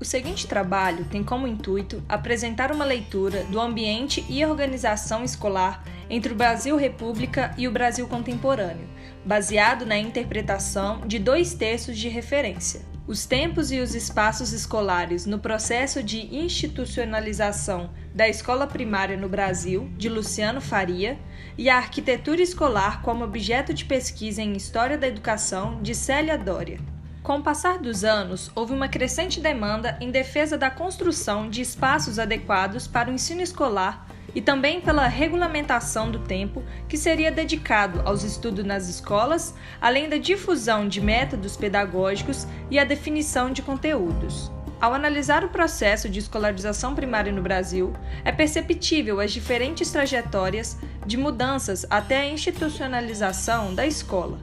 O seguinte trabalho tem como intuito apresentar uma leitura do ambiente e organização escolar entre o Brasil República e o Brasil contemporâneo, baseado na interpretação de 2 textos de referência: Os Tempos e os Espaços Escolares no Processo de Institucionalização da Escola Primária no Brasil, de Luciano Faria, e A Arquitetura Escolar como Objeto de Pesquisa em História da Educação, de Célia Dória. Com o passar dos anos, houve uma crescente demanda em defesa da construção de espaços adequados para o ensino escolar e também pela regulamentação do tempo que seria dedicado aos estudos nas escolas, além da difusão de métodos pedagógicos e a definição de conteúdos. Ao analisar o processo de escolarização primária no Brasil, é perceptível as diferentes trajetórias de mudanças até a institucionalização da escola.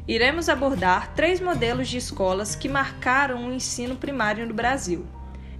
Iremos abordar 3 modelos de escolas que marcaram o ensino primário no Brasil.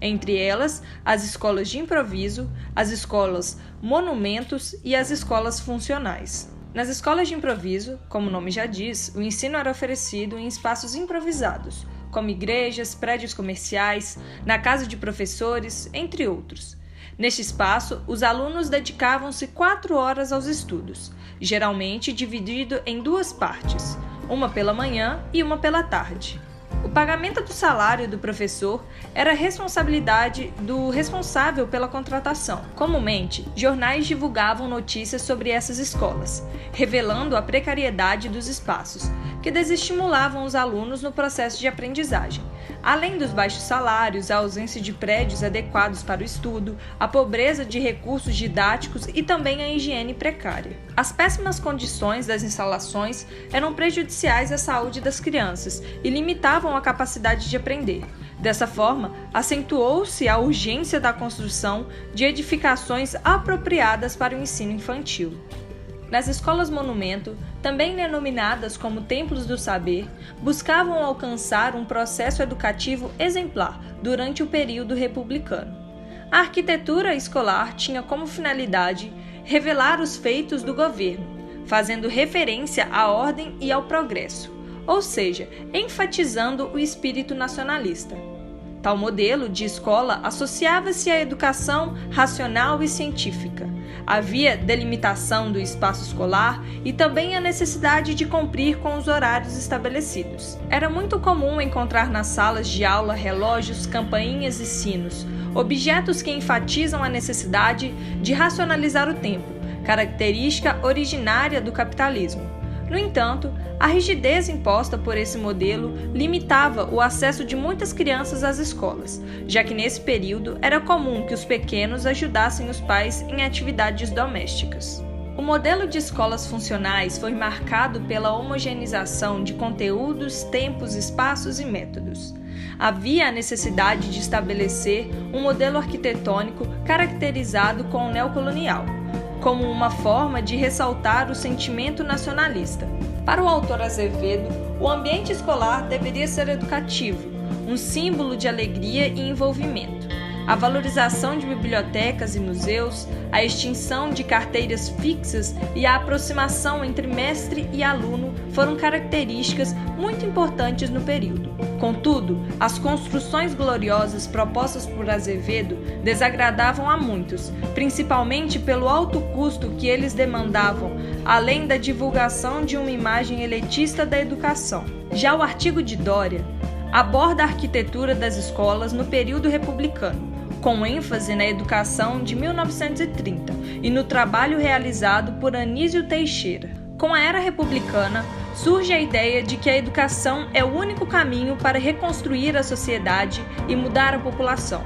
Entre elas, as escolas de improviso, as escolas monumentos e as escolas funcionais. Nas escolas de improviso, como o nome já diz, o ensino era oferecido em espaços improvisados, como igrejas, prédios comerciais, na casa de professores, entre outros. Neste espaço, os alunos dedicavam-se 4 horas aos estudos, geralmente dividido em 2 partes, uma pela manhã e uma pela tarde. O pagamento do salário do professor era responsabilidade do responsável pela contratação. Comumente, jornais divulgavam notícias sobre essas escolas, revelando a precariedade dos espaços, que desestimulavam os alunos no processo de aprendizagem. Além dos baixos salários, a ausência de prédios adequados para o estudo, a pobreza de recursos didáticos e também a higiene precária. As péssimas condições das instalações eram prejudiciais à saúde das crianças e limitavam a capacidade de aprender. Dessa forma, acentuou-se a urgência da construção de edificações apropriadas para o ensino infantil. Nas escolas monumento, também denominadas como templos do saber, buscavam alcançar um processo educativo exemplar durante o período republicano. A arquitetura escolar tinha como finalidade revelar os feitos do governo, fazendo referência à ordem e ao progresso, ou seja, enfatizando o espírito nacionalista. Tal modelo de escola associava-se à educação racional e científica. Havia delimitação do espaço escolar e também a necessidade de cumprir com os horários estabelecidos. Era muito comum encontrar nas salas de aula relógios, campainhas e sinos, objetos que enfatizam a necessidade de racionalizar o tempo, característica originária do capitalismo. No entanto, a rigidez imposta por esse modelo limitava o acesso de muitas crianças às escolas, já que nesse período era comum que os pequenos ajudassem os pais em atividades domésticas. O modelo de escolas funcionais foi marcado pela homogeneização de conteúdos, tempos, espaços e métodos. Havia a necessidade de estabelecer um modelo arquitetônico caracterizado com o neocolonial, como uma forma de ressaltar o sentimento nacionalista. Para o autor Azevedo, o ambiente escolar deveria ser educativo, um símbolo de alegria e envolvimento. A valorização de bibliotecas e museus, a extinção de carteiras fixas e a aproximação entre mestre e aluno foram características muito importantes no período. Contudo, as construções gloriosas propostas por Azevedo desagradavam a muitos, principalmente pelo alto custo que eles demandavam, além da divulgação de uma imagem elitista da educação. Já o artigo de Dória aborda a arquitetura das escolas no período republicano, com ênfase na educação de 1930 e no trabalho realizado por Anísio Teixeira. Com a era republicana, surge a ideia de que a educação é o único caminho para reconstruir a sociedade e mudar a população.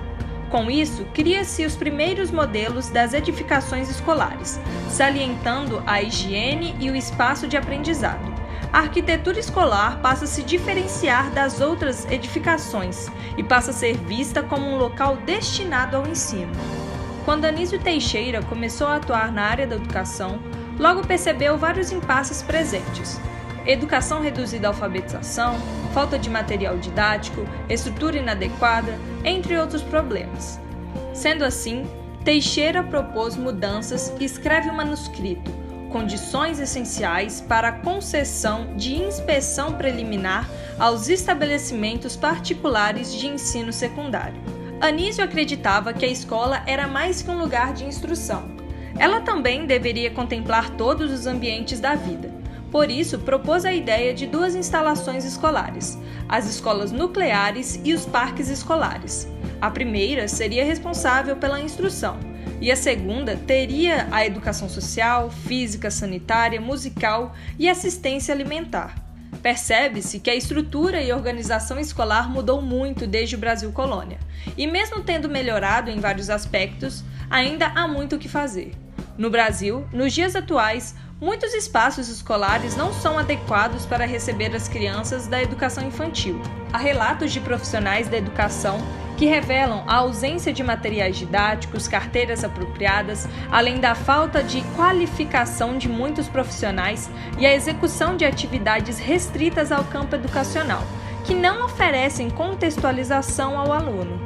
Com isso, cria-se os primeiros modelos das edificações escolares, salientando a higiene e o espaço de aprendizado. A arquitetura escolar passa a se diferenciar das outras edificações e passa a ser vista como um local destinado ao ensino. Quando Anísio Teixeira começou a atuar na área da educação, logo percebeu vários impasses presentes: educação reduzida à alfabetização, falta de material didático, estrutura inadequada, entre outros problemas. Sendo assim, Teixeira propôs mudanças e escreve um manuscrito, condições essenciais para a concessão de inspeção preliminar aos estabelecimentos particulares de ensino secundário. Anísio acreditava que a escola era mais que um lugar de instrução. Ela também deveria contemplar todos os ambientes da vida. Por isso, propôs a ideia de 2 instalações escolares, as escolas nucleares e os parques escolares. A primeira seria responsável pela instrução, e a segunda teria a educação social, física, sanitária, musical e assistência alimentar. Percebe-se que a estrutura e organização escolar mudou muito desde o Brasil colônia, e mesmo tendo melhorado em vários aspectos, ainda há muito o que fazer. No Brasil, nos dias atuais, muitos espaços escolares não são adequados para receber as crianças da educação infantil. Há relatos de profissionais da educação que revelam a ausência de materiais didáticos, carteiras apropriadas, além da falta de qualificação de muitos profissionais e a execução de atividades restritas ao campo educacional, que não oferecem contextualização ao aluno.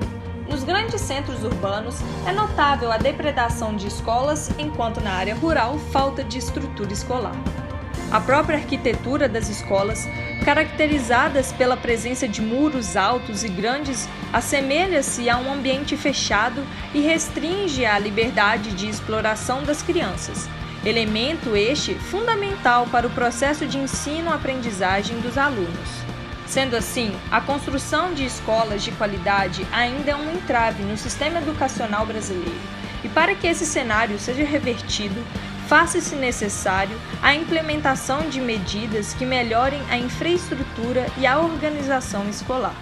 Nos grandes centros urbanos, é notável a depredação de escolas, enquanto na área rural falta de estrutura escolar. A própria arquitetura das escolas, caracterizadas pela presença de muros altos e grandes, assemelha-se a um ambiente fechado e restringe a liberdade de exploração das crianças, elemento este fundamental para o processo de ensino-aprendizagem dos alunos. Sendo assim, a construção de escolas de qualidade ainda é um entrave no sistema educacional brasileiro, e para que esse cenário seja revertido, faça-se necessário a implementação de medidas que melhorem a infraestrutura e a organização escolar.